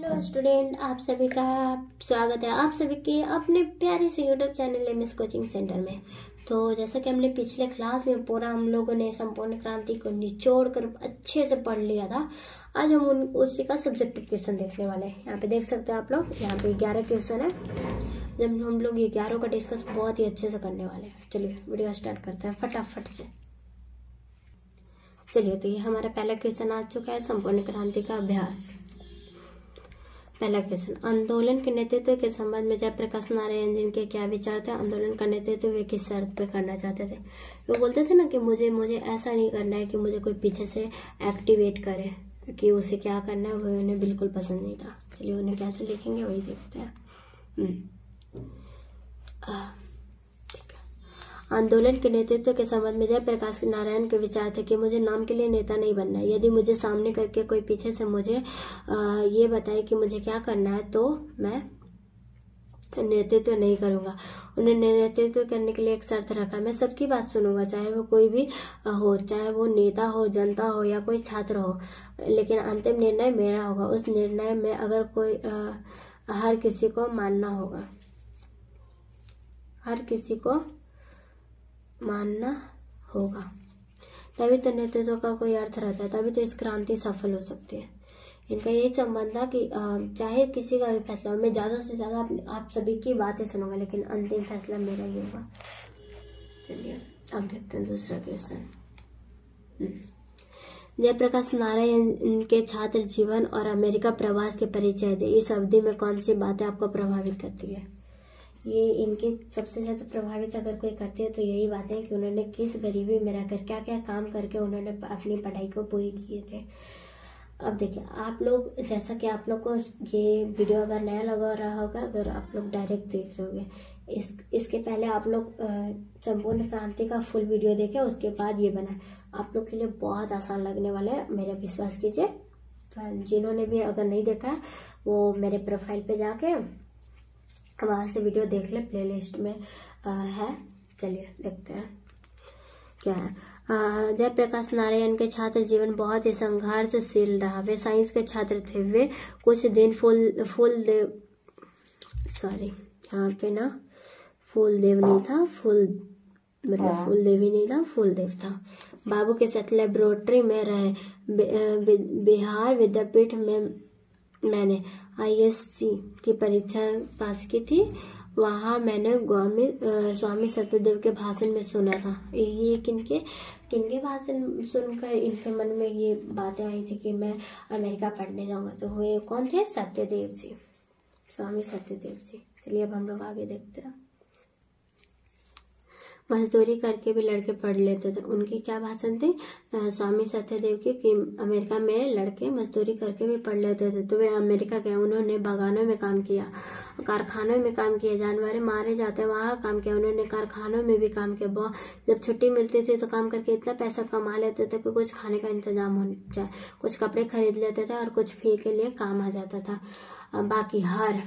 Hello student, आप सभी का स्वागत है आप सभी के अपने प्यारे से YouTube channel MS coaching centre में। तो जैसा कि हमने पिछले क्लास में पूरा हम लोगों ने संपूर्ण क्रांति को निचोड़ कर अच्छे से पढ़ लिया था। आज हम उसी का सब्जेक्टिव क्वेश्चन देखने वाले हैं। यहाँ पे देख सकते हैं आप लोग, यहाँ पे 11 क्वेश्चन है। जब हम लोग ये 11 का डिस्कस बहुत ही अच्छे से करने वाले हैं। चलिए वीडियो स्टार्ट करते हैं फटाफट से। चलिए, तो ये हमारा पहला क्वेश्चन आ चुका है, संपूर्ण क्रांति का अभ्यास। पहला क्वेश्चन, आंदोलन के नेतृत्व के संबंध में जयप्रकाश नारायण जिनके क्या विचार थे? आंदोलन का नेतृत्व वे किस शर्त पे करना चाहते थे? वो बोलते थे ना कि मुझे ऐसा नहीं करना है कि मुझे कोई पीछे से एक्टिवेट करे, कि उसे क्या करना है वो उन्हें बिल्कुल पसंद नहीं था। चलिए उन्हें कैसे लिखेंगे वही देखते हैं। आंदोलन के नेतृत्व के संबंध में जयप्रकाश नारायण के विचार थे कि मुझे नाम के लिए नेता नहीं बनना है। यदि मुझे सामने करके कोई पीछे से मुझे ये बताए कि मुझे क्या करना है तो मैं नेतृत्व नहीं करूंगा। उन्होंने नेतृत्व करने के लिए एक शर्त रखा, मैं सबकी बात सुनूंगा, चाहे वो कोई भी हो, चाहे वो नेता हो, जनता हो या कोई छात्र हो, लेकिन अंतिम निर्णय मेरा होगा। उस निर्णय में अगर कोई हर किसी को मानना होगा, हर किसी को मानना होगा, तभी तो नेतृत्व का कोई अर्थ रहता है, तभी तो इस क्रांति सफल हो सकती है। इनका यही संबंध था कि चाहे किसी का भी फैसला हो, मैं ज्यादा से ज्यादा आप सभी की बातें सुनूंगा, लेकिन अंतिम फैसला मेरा ही होगा। चलिए अब देखते हैं दूसरा क्वेश्चन। जयप्रकाश नारायण के छात्र जीवन और अमेरिका प्रवास के परिचय दे। इस अवधि में कौन सी बातें आपको प्रभावित करती है? ये इनकी सबसे ज्यादा प्रभावित अगर कोई करती है तो यही बातें कि उन्होंने किस गरीबी में रहकर क्या क्या काम करके उन्होंने अपनी पढ़ाई को पूरी किए थे। अब देखिए आप लोग, जैसा कि आप लोग को ये वीडियो अगर नया लगा रहा होगा, अगर आप लोग डायरेक्ट देख रहे होंगे, इसके पहले आप लोग संपूर्ण क्रांति का फुल वीडियो देखें, उसके बाद ये बना। आप लोग के लिए बहुत आसान लगने वाला है, मेरा विश्वास कीजिए। जिन्होंने भी अगर नहीं देखा है वो मेरे प्रोफाइल पे जाके वहां से वीडियो देख ले, प्लेलिस्ट में है। चलिए देखते हैं क्या है। जयप्रकाश नारायण के छात्र जीवन बहुत ही संघर्षशील रहा। वे साइंस के छात्र थे। वे कुछ दिन फूलदेव यहाँ पे ना फूलदेव नहीं था, फूलदेवी नहीं था, फूलदेव था। बाबू के साथ लेबोरेटरी में रहे। बिहार विद्यापीठ में मैंने ISC की परीक्षा पास की थी। वहाँ मैंने स्वामी सत्यदेव के भाषण में सुना था। ये किनके भाषण सुनकर इनके मन में ये बातें आई थी कि मैं अमेरिका पढ़ने जाऊंगा? तो हुए कौन थे? सत्यदेव जी, स्वामी सत्यदेव जी। चलिए अब हम लोग आगे देखते हैं। मजदूरी करके भी लड़के पढ़ लेते थे। उनकी क्या भाषण थी? स्वामी सत्यदेव की कि अमेरिका में लड़के मजदूरी करके भी पढ़ लेते थे। तो वे अमेरिका गए। उन्होंने बागानों में काम किया, कारखानों में काम किया, जानवर मारे जाते हैं वहाँ काम किया। उन्होंने कारखानों में भी काम किया। जब छुट्टी मिलती थी तो काम करके इतना पैसा कमा लेते थे कि कुछ खाने का इंतजाम हो जाए, कुछ कपड़े खरीद लेते थे और कुछ फी के लिए काम आ जाता था। बाकी हर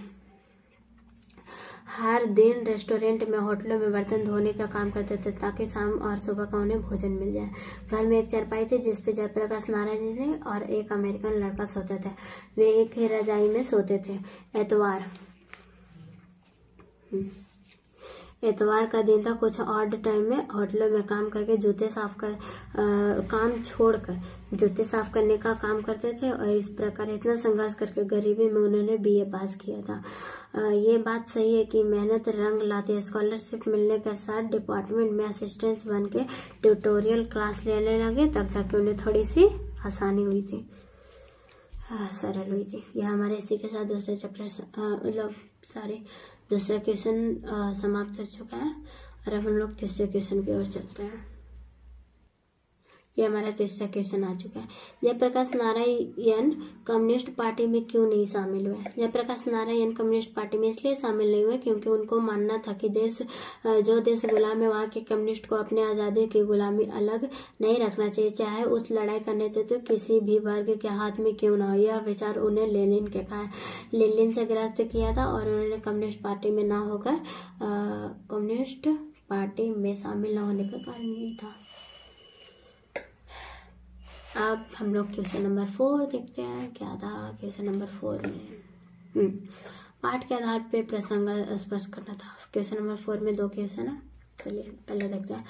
दिन रेस्टोरेंट में, होटलों में बर्तन धोने का काम करते थे ताकि शाम और सुबह का उन्हें भोजन मिल जाए। घर में एक चारपाई थी जिसपे जयप्रकाश नारायण जी और एक अमेरिकन लड़का सोते थे। वे एक ही रजाई में सोते थे। एतवार का दिन था। कुछ ऑड टाइम में होटलों में काम करके काम छोड़कर जूते साफ करने का काम करते थे। और इस प्रकार इतना संघर्ष करके गरीबी में उन्होंने BA पास किया था। ये बात सही है कि मेहनत रंग लाती है। स्कॉलरशिप मिलने के साथ डिपार्टमेंट में असिस्टेंट बन के ट्यूटोरियल क्लास लेने लगे, तब जाके उन्हें थोड़ी सी आसानी हुई थी, सरल हुई थी। यह हमारे इसी के साथ दूसरे चैप्टर दूसरा क्वेश्चन समाप्त हो चुका है। और अब हम लोग तीसरे क्वेश्चन की ओर चलते हैं। ये हमारा तीसरा क्वेश्चन आ चुका है। जयप्रकाश नारायण कम्युनिस्ट पार्टी में क्यों नहीं शामिल हुए? जयप्रकाश नारायण कम्युनिस्ट पार्टी में इसलिए शामिल नहीं हुए क्योंकि उनको मानना था कि जो देश गुलाम है वहाँ के कम्युनिस्ट को अपने आज़ादी की गुलामी अलग नहीं रखना चाहिए, चाहे उस लड़ाई का नेतृत्व किसी भी वर्ग के हाथ में क्यों ना हो। यह विचार उन्हें लेनिन से ग्रस्त किया था और उन्होंने कम्युनिस्ट पार्टी में न होकर कम्युनिस्ट पार्टी में शामिल न होने का कारण यही था। अब हम लोग क्वेश्चन नंबर 4 देखते हैं। क्या था क्वेश्चन नंबर 4 में? पाठ के आधार पे प्रसंग स्पष्ट करना था। क्वेश्चन नंबर 4 में 2 क्वेश्चन है। चलिए पहले देखते हैं।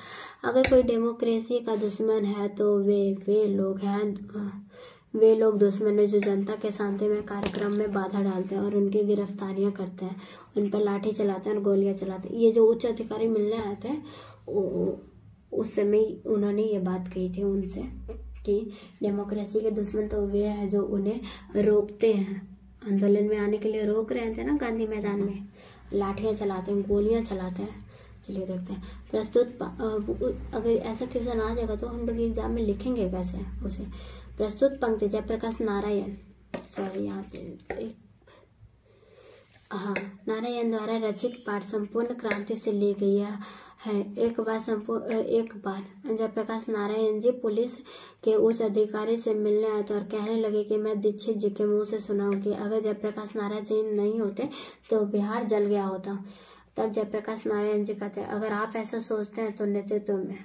अगर कोई डेमोक्रेसी का दुश्मन है तो वे लोग दुश्मन है जो जनता के शांतिमय कार्यक्रम में बाधा डालते हैं और उनकी गिरफ्तारियां करते हैं, उन पर लाठी चलाते हैं और गोलियां चलाते हैं। ये जो उच्च अधिकारी मिलने आए थे उस समय उन्होंने ये बात कही थी उनसे कि डेमोक्रेसी के दुश्मन तो वे हैं जो उन्हें रोकते हैं, आंदोलन में आने के लिए रोक रहे थे ना गांधी मैदान में, लाठियां चलाते हैं, गोलियां चलाते हैं। चलिए देखते हैं। प्रस्तुत अगर ऐसा क्वेश्चन आ जाएगा तो हम लोग एग्जाम में लिखेंगे कैसे उसे। प्रस्तुत पंक्ति जयप्रकाश नारायण यहाँ पे नारायण द्वारा रचित पाठ संपूर्ण क्रांति से ली गई है। एक बार जयप्रकाश नारायण जी पुलिस के उच्च अधिकारी से मिलने आए थे और कहने लगे कि मैं दीक्षित जी के मुंह से सुना हूं कि अगर जयप्रकाश नारायण जी नहीं होते तो बिहार जल गया होता। तब जयप्रकाश नारायण जी कहते हैं अगर आप ऐसा सोचते हैं तो नेतृत्व में।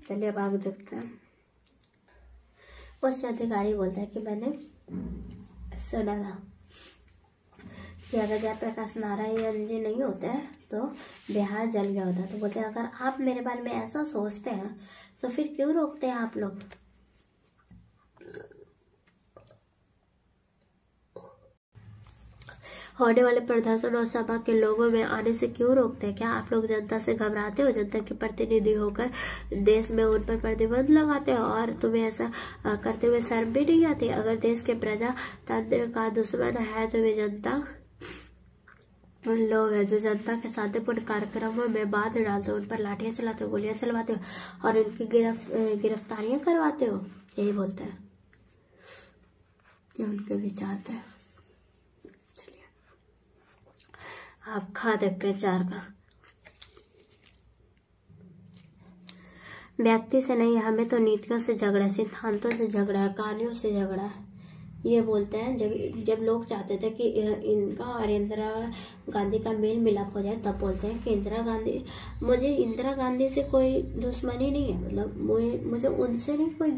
चलिए अब आगे देखते हैं। उच्च अधिकारी बोलता है कि मैंने सुना था कि अगर जयप्रकाश नारायण जी नहीं होते हैं तो बिहार जल गया होता। तो बोलते हैं अगर आप मेरे बारे में ऐसा सोचते हैं तो फिर क्यों रोकते हैं आप लोग। होने वाले प्रदर्शन और सभा के लोगों में आने से क्यों रोकते हैं? क्या आप लोग जनता से घबराते हो? जनता के प्रतिनिधि होकर देश में उन पर प्रतिबंध लगाते हो और तुम्हें ऐसा करते हुए शर्म भी नहीं आती? अगर देश के प्रजातंत्र का दुश्मन है तो वे जनता उन लोग हैं जो जनता के शांतिपूर्ण कार्यक्रमों में बाधा डालते हो, उन पर लाठियां चलाते हो, गोलियां चलवाते हो और उनकी गिरफ्तारियां करवाते हो। यही बोलते हैं, ये उनके विचार थे। चलिए आप खा देखते हैं 4 का। व्यक्ति से नहीं, हमें तो नीतियों से झगड़ा, सिद्धांतों से झगड़ा है, कहानियों से झगड़ा है। ये बोलते हैं जब लोग चाहते थे कि इनका और इंदिरा गांधी का मेल मिलाप हो जाए, तब बोलते हैं कि मुझे इंदिरा गांधी से कोई दुश्मनी नहीं है, मतलब मुझे उनसे नहीं कोई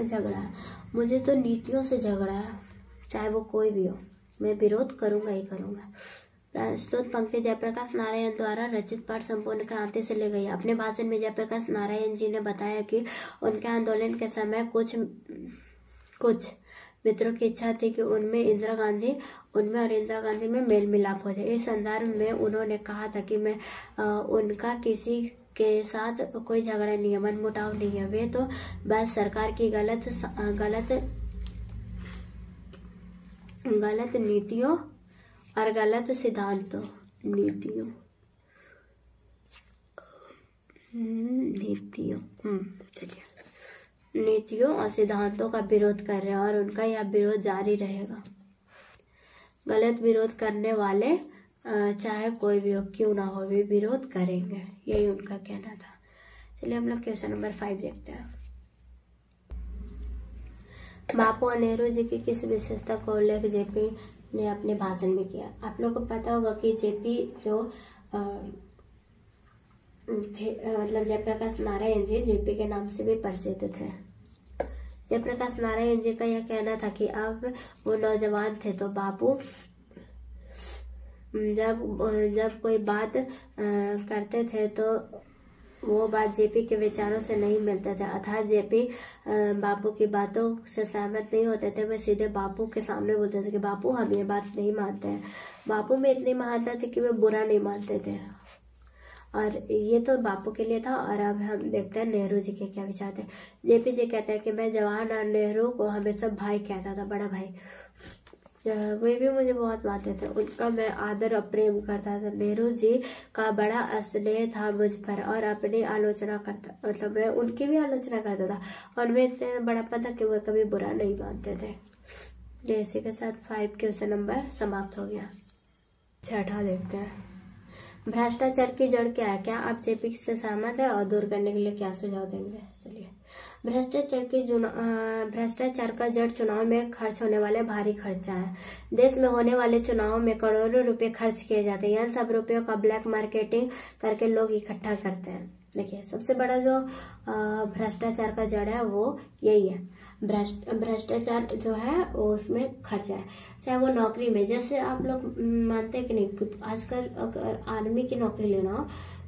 झगड़ा है, मुझे तो नीतियों से झगड़ा है, चाहे वो कोई भी हो, मैं विरोध करूंगा ही करूंगा। प्रस्तुत पंक्ति जयप्रकाश नारायण द्वारा रचित पाठ संपूर्ण क्रांति से ले गई। अपने भाषण में जयप्रकाश नारायण जी ने बताया कि उनके आंदोलन के समय कुछ मित्रों की इच्छा थी कि उनमें और इंदिरा गांधी में मेल मिलाप हो जाए। इस संदर्भ में उन्होंने कहा था कि मैं उनका किसी के साथ कोई झगड़ा नहीं है, मनमुटाव नहीं है, वे तो बस सरकार की गलत नीतियों और गलत सिद्धांतों नीतियों और सिद्धांतों का विरोध कर रहे हैं और उनका यह विरोध जारी रहेगा। गलत विरोध करने वाले चाहे कोई भी हो, क्यों ना हो, वे विरोध करेंगे, यही उनका कहना था। चलिए हम लोग क्वेश्चन नंबर 5 देखते हैं। बापू और नेहरू जी की किस विशेषता का उल्लेख जेपी ने अपने भाषण में किया? आप लोग को पता होगा कि जेपी जो मतलब जयप्रकाश नारायण जी जेपी के नाम से भी प्रसिद्ध थे। जयप्रकाश नारायण जी का यह कहना था कि अब वो नौजवान थे तो बापू जब कोई बात करते थे तो वो बात जेपी के विचारों से नहीं मिलता था, अर्थात जेपी बापू की बातों से सहमत नहीं होते थे। वे सीधे बापू के सामने बोलते थे कि बापू हम ये बात नहीं मानते हैं। बापू में इतनी महानता थी कि वे बुरा नहीं मानते थे, और ये तो बापू के लिए था। और अब हम देखते हैं नेहरू जी के क्या विचार थे। जेपी जी कहते हैं कि मैं जवाहरलाल नेहरू को हमेशा भाई कहता था, बड़ा भाई। वे भी मुझे बहुत मानते थे, उनका मैं आदर और प्रेम करता था। नेहरू जी का बड़ा स्नेह था मुझ पर और अपनी आलोचना करता, मतलब मैं उनकी भी आलोचना करता था और मैं इतने बड़ापन था कि वो कभी बुरा नहीं मानते थे। इसी के साथ 5 क्वेश्चन नंबर समाप्त हो गया। 6 देखते हैं। भ्रष्टाचार की जड़ क्या है? क्या आप जेपी से सहमत है और दूर करने के लिए क्या सुझाव देंगे? चलिए, भ्रष्टाचार का जड़ चुनाव में खर्च होने वाले भारी खर्चा है। देश में होने वाले चुनावों में करोड़ों रुपए खर्च किए जाते हैं। इन सब रुपयों का ब्लैक मार्केटिंग करके लोग इकट्ठा करते हैं। देखिए, सबसे बड़ा जो भ्रष्टाचार का जड़ है वो यही है। भ्रष्टाचार जो है वो उसमें खर्चा है, चाहे वो नौकरी में। जैसे आप लोग मानते हैं कि नहीं, आजकल अगर आर्मी की नौकरी लेना हो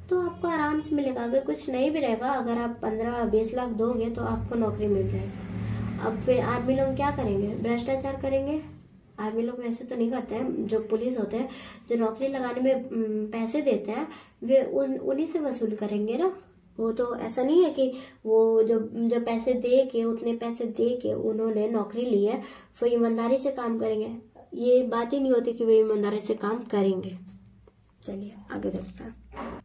तो आपको आराम से मिलेगा। अगर कुछ नहीं भी रहेगा, अगर आप 15-20 लाख दोगे तो आपको नौकरी मिल जाएगी। अब फिर आर्मी लोग क्या करेंगे? भ्रष्टाचार करेंगे। आर्मी लोग वैसे तो नहीं करते हैं, जो पुलिस होते हैं जो नौकरी लगाने में पैसे देते हैं वे उन्हीं से वसूल करेंगे ना। वो तो ऐसा नहीं है कि वो जो पैसे दे के, उतने पैसे दे के उन्होंने नौकरी ली है वो ईमानदारी से काम करेंगे। ये बात ही नहीं होती कि वे ईमानदारी से काम करेंगे। चलिए आगे देखते हैं।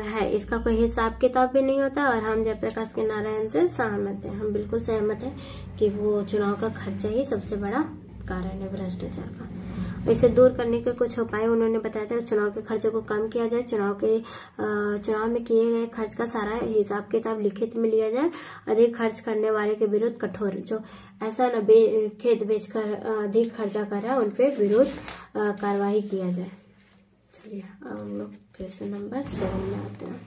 है इसका कोई हिसाब किताब भी नहीं होता और हम जयप्रकाश के नारायण से सहमत हैं। हम बिल्कुल सहमत हैं कि वो चुनाव का खर्चा ही सबसे बड़ा कारण है भ्रष्टाचार का। इसे दूर करने के कुछ उपाय उन्होंने बताया था। चुनाव के खर्चे को कम किया जाए, चुनाव में किए गए खर्च का सारा हिसाब किताब लिखित में लिया जाए, अधिक खर्च करने वाले के विरुद्ध कठोर, जो ऐसा न खेत बेचकर अधिक खर्चा कर रहा है उन पे विरुद्ध कार्रवाई किया जाए। चलिए अब हम लोग क्वेश्चन नंबर 7 में आते हैं।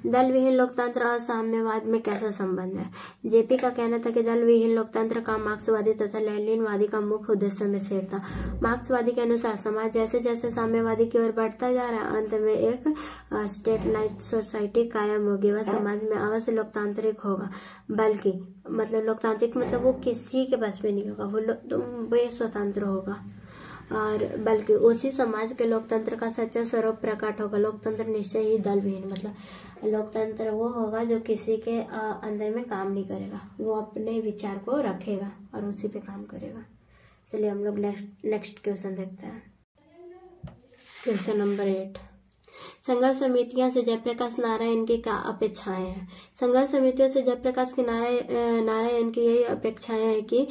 दल विहीन लोकतंत्र और साम्यवाद में कैसा संबंध है? जेपी का कहना था कि दल विहीन लोकतंत्र का मार्क्सवादी तथा लेनिनवादी का मुख्य उद्देश्य में से था। मार्क्सवादी के अनुसार समाज जैसे जैसे साम्यवादी की ओर बढ़ता जा रहा है, अंत में एक स्टेट लाइक सोसाइटी कायम होगी। वह समाज में अवश्य लोकतांत्रिक होगा, बल्कि मतलब लोकतांत्रिक मतलब वो किसी के बस में नहीं होगा, वो स्वतंत्र होगा, और बल्कि उसी समाज के लोकतंत्र का सच्चा स्वरूप प्रकट होगा। लोकतंत्र निश्चय ही दल विहीन, मतलब लोकतंत्र वो होगा जो किसी के अंदर में काम नहीं करेगा, वो अपने विचार को रखेगा और उसी पे काम करेगा। चलिए हम लोग नेक्स्ट क्वेश्चन देखते हैं। Question number 8। संघर्ष समितियां से जयप्रकाश नारायण की क्या अपेक्षाएं हैं? संघर्ष समितियों से जयप्रकाश के नारायण की यही अपेक्षाएं हैं कि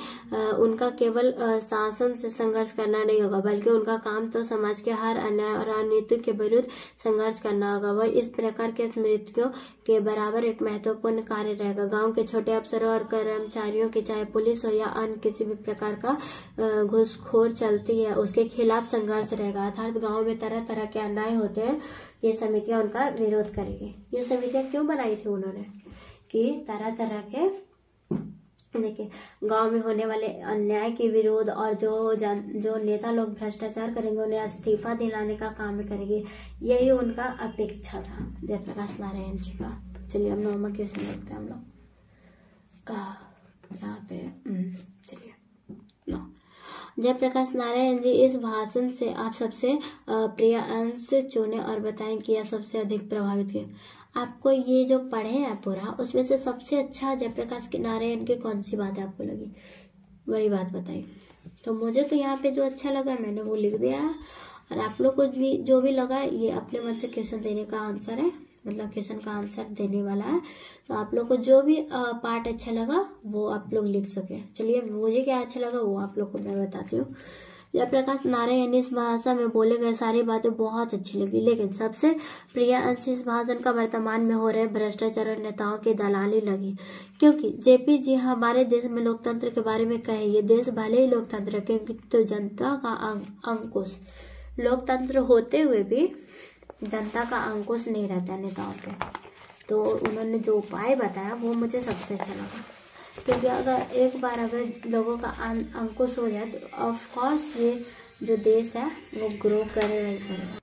उनका केवल शासन से संघर्ष करना नहीं होगा, बल्कि उनका काम तो समाज के हर अन्याय और अनिति के विरुद्ध संघर्ष करना होगा। वह इस प्रकार के समितियों के बराबर एक महत्वपूर्ण कार्य रहेगा। गांव के छोटे अफसरों और कर्मचारियों की, चाहे पुलिस हो या अन्य किसी भी प्रकार का घूसखोर चलती है, उसके खिलाफ संघर्ष रहेगा। अर्थात गाँव में तरह तरह के अन्याय होते हैं, ये समितियां उनका विरोध करेगी। ये समितियां क्यों बनाई थी उन्होंने? कि तरह तरह के, देखिए, गांव में होने वाले अन्याय के विरोध और जो नेता लोग भ्रष्टाचार करेंगे उन्हें इस्तीफा दिलाने का काम करेंगे। यही उनका अपेक्षा था जयप्रकाश नारायण जी का। चलिए हम नॉर्मल क्वेश्चन देखते हैं हम लोग यहाँ पे। चलिए जयप्रकाश नारायण जी, इस भाषण से आप सबसे प्रिय अंश चुने और बताएं कि यह सबसे अधिक प्रभावित किया। आपको ये जो पढ़े हैं पूरा, उसमें से सबसे अच्छा जयप्रकाश नारायण की कौन सी बात आपको लगी, वही बात बताइए। तो मुझे तो यहाँ पे जो अच्छा लगा मैंने वो लिख दिया है, और आप लोग को भी जो भी लगा ये अपने मन से क्वेश्चन देने का आंसर है, मतलब क्वेश्चन का आंसर देने वाला है। तो आप लोग को जो भी पार्ट अच्छा लगा वो आप लोग लिख सके। चलिए मुझे क्या अच्छा लगा वो आप लोग को मैं बताती हूँ। जयप्रकाश नारायण इस भाषा में बोले गए सारी बातें बहुत अच्छी लगी, लेकिन सबसे प्रिय अंश इस भाषण का वर्तमान में हो रहे भ्रष्टाचार और नेताओं की दलाली लगी। क्योंकि जेपी जी हमारे देश में लोकतंत्र के बारे में कहे, ये देश भले ही लोकतंत्र क्योंकि तो जनता का अंकुश, लोकतंत्र होते हुए भी जनता का अंकुश नहीं रहता नेताओं पे। तो उन्होंने जो उपाय बताया वो मुझे सबसे अच्छा लगा, क्योंकि एक बार अगर लोगों का अंकुश हो जाए तो ऑफ कोर्स ये जो देश है वो ग्रो करेगा ही करेगा।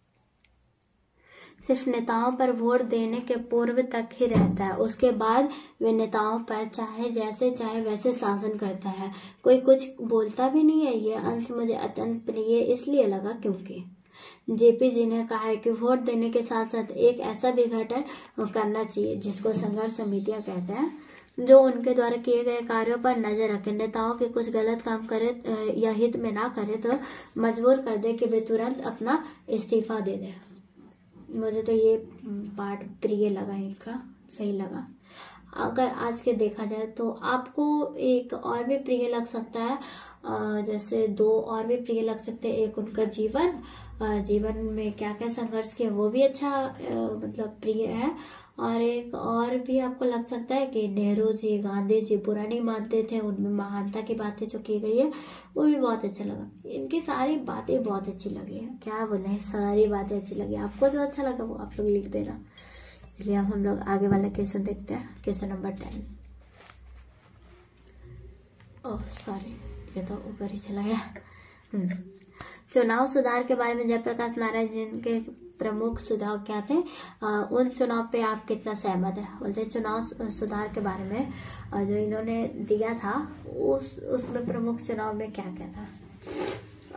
सिर्फ नेताओं पर वोट देने के पूर्व तक ही रहता है, उसके बाद वे नेताओं पर चाहे जैसे चाहे वैसे शासन करता है, कोई कुछ बोलता भी नहीं है। ये अंश मुझे अत्यंत प्रिय इसलिए लगा क्योंकि जेपी जी ने कहा है कि वोट देने के साथ साथ एक ऐसा भी गठन करना चाहिए जिसको संघर्ष समितियां कहते हैं, जो उनके द्वारा किए गए कार्यों पर नजर रखे, नेताओं के कुछ गलत काम करे या हित में ना करे तो मजबूर कर दे कि वे तुरंत अपना इस्तीफा दे दे। मुझे तो ये पार्ट प्रिय लगा, इनका सही लगा। अगर आज के देखा जाए तो आपको एक और भी प्रिय लग सकता है, जैसे 2 और भी प्रिय लग सकते हैं। एक उनका जीवन में क्या क्या संघर्ष किया वो भी अच्छा मतलब प्रिय है, और एक और भी आपको लग सकता है कि नेहरू जी, गांधी जी बुरा नहीं मानते थे, उनमें महानता की बातें जो की गई है वो भी बहुत अच्छा लगा। इनकी सारी बातें बहुत अच्छी लगी है, क्या बोले, सारी बातें अच्छी लगी। आपको जो अच्छा लगा वो आप लोग लिख देना। चलिए अब हम लोग आगे वाला क्वेश्चन देखते हैं। Question number 10। ओह सॉरी, ये तो ऊपर ही चला गया। चुनाव सुधार के बारे में जयप्रकाश नारायण जी के प्रमुख सुझाव क्या थे? उन चुनाव पे आप कितना सहमत है? बोलते चुनाव सुधार के बारे में जो इन्होंने दिया था उसमें प्रमुख चुनाव में क्या क्या था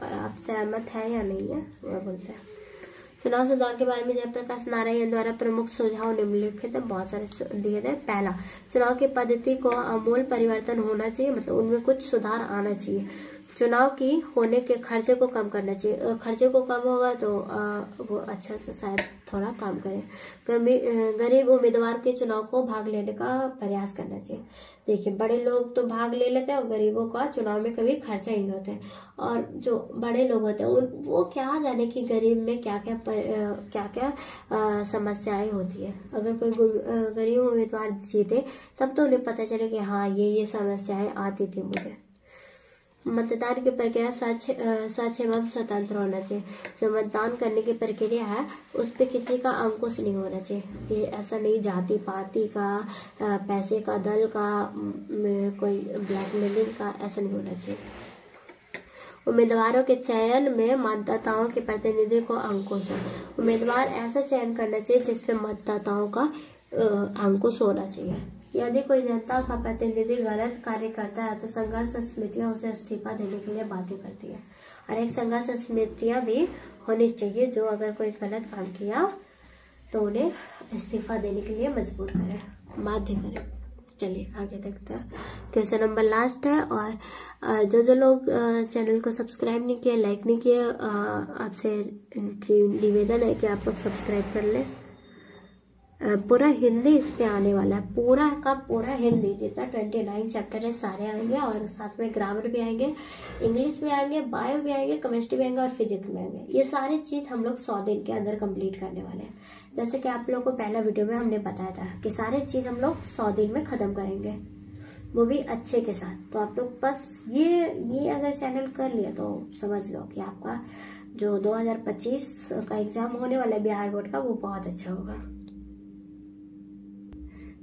और आप सहमत है या नहीं है, वो बोलते हैं। चुनाव सुधार के बारे में जयप्रकाश नारायण द्वारा प्रमुख सुझाव निम्नलिखित बहुत सारे दिए थे। पहला, चुनाव की पद्धति को आमूल परिवर्तन होना चाहिए, मतलब उनमें कुछ सुधार आना चाहिए। चुनाव की होने के खर्चे को कम करना चाहिए। खर्चे को कम होगा तो वो अच्छा से शायद थोड़ा काम करे। गरीब उम्मीदवार के चुनाव को भाग लेने का प्रयास करना चाहिए। देखिए बड़े लोग तो भाग ले लेते हैं और गरीबों का चुनाव में कभी खर्चा ही नहीं होता है। और जो बड़े लोग होते हैं वो क्या जाने कि गरीब में क्या क्या समस्याएं होती है। अगर कोई गरीब उम्मीदवार जीते तब तो उन्हें पता चले कि हाँ ये समस्याएं आती थी मुझे। मतदान की प्रक्रिया स्वच्छ एवं स्वतंत्र होना चाहिए। जो मतदान करने की प्रक्रिया है उस पर किसी का अंकुश नहीं होना चाहिए। ये ऐसा नहीं जाति पाति का, पैसे का, दल का, कोई ब्लैकमेलिंग का, ऐसा नहीं होना चाहिए। उम्मीदवारों के चयन में मतदाताओं के प्रतिनिधि को अंकुश हो। उम्मीदवार ऐसा चयन करना चाहिए जिसपे मतदाताओं का अंकुश होना चाहिए। यदि कोई जनता का प्रतिनिधि गलत कार्य करता है तो संघर्ष समितियां उसे इस्तीफा देने के लिए बाध्य करती है। और एक संघर्ष समितियां भी होनी चाहिए जो अगर कोई गलत काम किया तो उन्हें इस्तीफा देने के लिए मजबूर करे, बाध्य करे। चलिए आगे देखते हैं। क्वेश्चन नंबर लास्ट है। और जो लोग चैनल को सब्सक्राइब नहीं किए, लाइक नहीं किए, आपसे निवेदन है कि आप लोग सब्सक्राइब कर लें। पूरा हिंदी इस पे आने वाला है, पूरा का पूरा हिंदी जितना 29 चैप्टर है सारे आएंगे और साथ में ग्रामर भी आएंगे, इंग्लिश भी आएंगे, बायो भी आएंगे, केमिस्ट्री भी आएंगे और फिजिक्स भी आएंगे। ये सारी चीज हम लोग 100 दिन के अंदर कंप्लीट करने वाले हैं। जैसे कि आप लोगों को पहला वीडियो में हमने बताया था कि सारी चीज हम लोग 100 दिन में खत्म करेंगे, वो भी अच्छे के साथ। तो आप लोग बस ये अगर चैनल कर लिया तो समझ लो कि आपका जो 2025 का एग्जाम होने वाला है बिहार बोर्ड का, वो बहुत अच्छा होगा।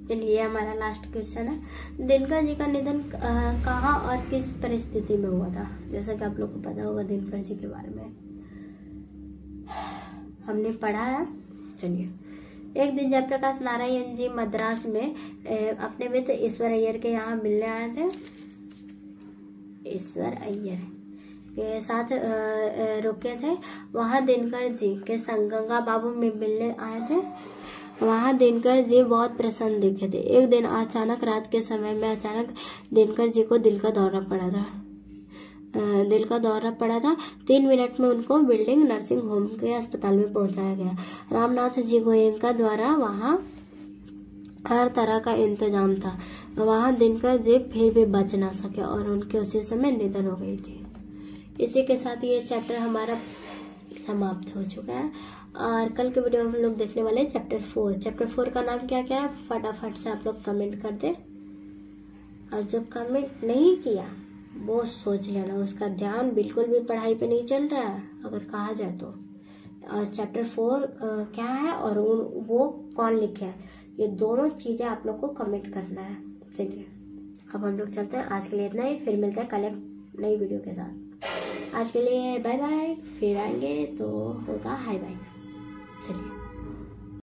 चलिए हमारा लास्ट क्वेश्चन है। दिनकर जी का निधन कहाँ और किस परिस्थिति में हुआ था? जैसा कि आप लोग को पता होगा दिनकर जी के बारे में हमने पढ़ा है। चलिए, एक दिन जयप्रकाश नारायण जी मद्रास में अपने मित्र ईश्वर अय्यर के यहाँ मिलने आए थे। ईश्वर अय्यर के साथ रुके थे। वहाँ दिनकर जी के संग गंगा बाबू में मिलने आए थे। वहाँ दिनकर जी बहुत प्रसन्न दिखे थे। एक दिन अचानक रात के समय में अचानक दिनकर जी को दिल का दौरा पड़ा था। 3 मिनट में उनको बिल्डिंग नर्सिंग होम के अस्पताल में पहुंचाया गया। रामनाथ जी गोयनका द्वारा वहाँ हर तरह का इंतजाम था। वहाँ दिनकर जी फिर भी बच ना सके और उनके उसी समय निधन हो गई थी। इसी के साथ ये चैप्टर हमारा समाप्त हो चुका है और कल के वीडियो में हम लोग देखने वाले हैं चैप्टर 4। चैप्टर 4 का नाम क्या क्या है फटाफट से आप लोग कमेंट कर दे। और जो कमेंट नहीं किया वो सोच लेना, उसका ध्यान बिल्कुल भी पढ़ाई पे नहीं चल रहा है अगर कहा जाए तो। और चैप्टर 4 क्या है और वो कौन लिखे है, ये दोनों चीजें आप लोग को कमेंट करना है। चलिए अब हम लोग चलते हैं। आज के लिए इतना ही, फिर मिलते हैं कल एक नई वीडियो के साथ। आज के लिए बाय बाय, फिर आएंगे तो होगा हाय बाय। चलिए।